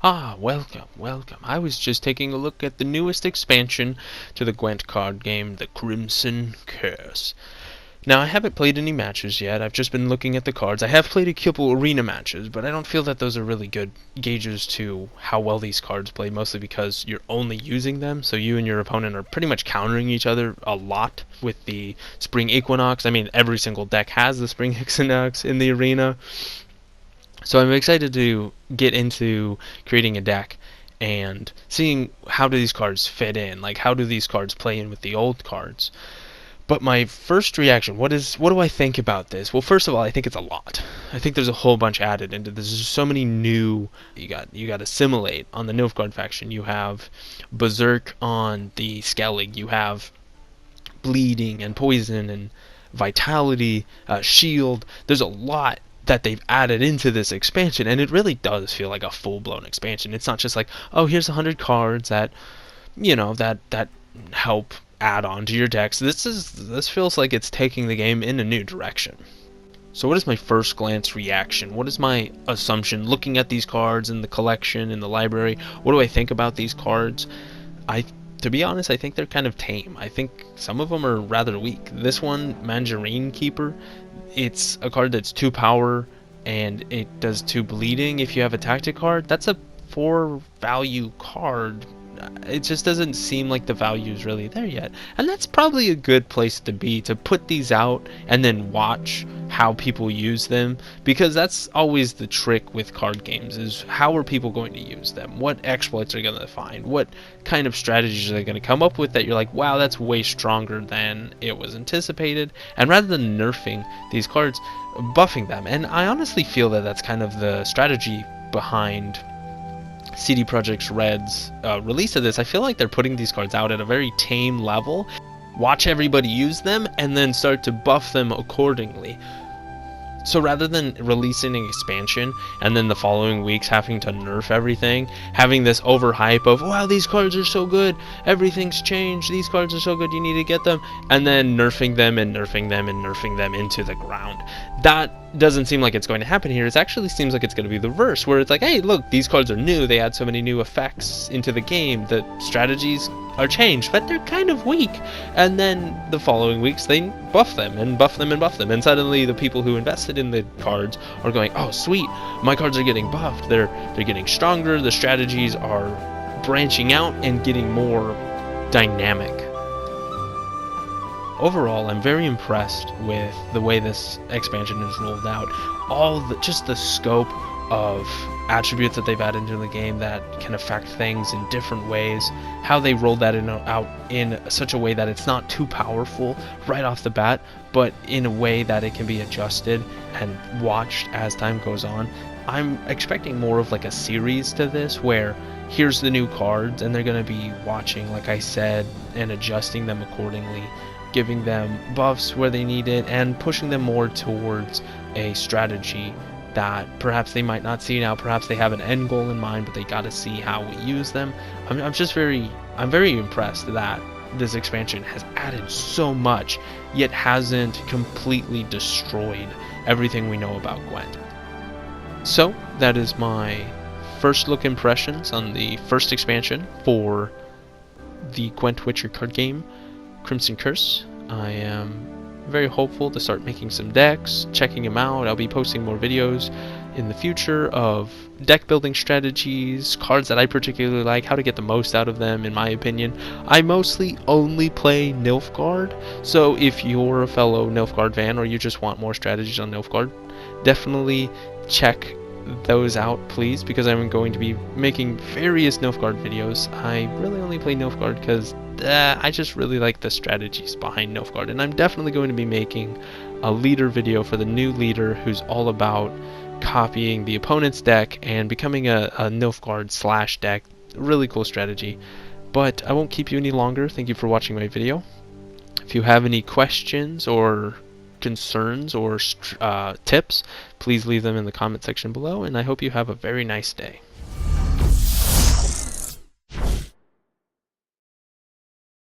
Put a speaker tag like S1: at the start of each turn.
S1: Ah, welcome, welcome. I was just taking a look at the newest expansion to the Gwent card game, the Crimson Curse. Now, I haven't played any matches yet. I've just been looking at the cards. I have played a couple arena matches, but I don't feel that those are really good gauges to how well these cards play, mostly because you're only using them, so you and your opponent are pretty much countering each other a lot with the Spring Equinox. I mean, every single deck has the Spring Equinox in the arena. So I'm excited to get into creating a deck and seeing how do these cards fit in, like how do these cards play in with the old cards. But my first reaction, what do I think about this? Well, first of all, I think it's a lot. I think there's a whole bunch added into this. There's so many new. You got Assimilate on the Nilfgaard faction. You have Berserk on the Skellig. You have Bleeding and Poison and Vitality, Shield. There's a lot that they've added into this expansion, and it really does feel like a full-blown expansion. It's not just like, oh, here's 100 cards that, that help add on to your decks. This feels like it's taking the game in a new direction. So what is my first glance reaction? What is my assumption looking at these cards in the collection, in the library? What do I think about these cards? To be honest, I think they're kind of tame. I think some of them are rather weak. This one, Mangerine Keeper, it's a card that's 2 power and it does 2 bleeding if you have a tactic card. That's a 4 value card. It just doesn't seem like the value is really there yet. And that's probably a good place to be, to put these out and then watch how people use them, because that's always the trick with card games, is how are people going to use them? What exploits are they going to find? What kind of strategies are they going to come up with that you're like, wow, that's way stronger than it was anticipated? And rather than nerfing these cards, buffing them. And I honestly feel that that's kind of the strategy behind CD Projekt Red's release of this. I feel like they're putting these cards out at a very tame level, watch everybody use them, and then start to buff them accordingly. So rather than releasing an expansion and then the following weeks having to nerf everything, having this overhype of, wow, these cards are so good, everything's changed, these cards are so good, you need to get them, and then nerfing them and nerfing them and nerfing them into the ground. That doesn't seem like it's going to happen here. It actually seems like it's going to be the reverse, where it's like, hey, look, these cards are new, they add so many new effects into the game, the strategies are changed, but they're kind of weak. And then the following weeks they buff them and buff them and buff them, and suddenly the people who invested in the cards are going, oh sweet, my cards are getting buffed, they're getting stronger, the strategies are branching out and getting more dynamic. Overall, I'm very impressed with the way this expansion is rolled out. Just the scope of attributes that they've added into the game that can affect things in different ways, how they rolled that out in such a way that it's not too powerful right off the bat, but in a way that it can be adjusted and watched as time goes on. I'm expecting more of like a series to this, where here's the new cards and they're going to be watching, like I said, and adjusting them accordingly, giving them buffs where they need it, and pushing them more towards a strategy that perhaps they might not see now. Perhaps they have an end goal in mind, but they got to see how we use them. I'm very impressed that this expansion has added so much, yet hasn't completely destroyed everything we know about Gwent. So that is my first look impressions on the first expansion for the Gwent Witcher card game, Crimson Curse. I am very hopeful to start making some decks, checking them out. I'll be posting more videos in the future of deck building strategies, cards that I particularly like, how to get the most out of them, in my opinion. I mostly only play Nilfgaard, so if you're a fellow Nilfgaard fan or you just want more strategies on Nilfgaard, definitely check those out, please, because I'm going to be making various Nilfgaard videos. I really only play Nilfgaard because I just really like the strategies behind Nilfgaard, and I'm definitely going to be making a leader video for the new leader who's all about copying the opponent's deck and becoming a Nilfgaard slash deck. Really cool strategy. But I won't keep you any longer. Thank you for watching my video. If you have any questions or concerns or tips, please leave them in the comment section below, and I hope you have a very nice day.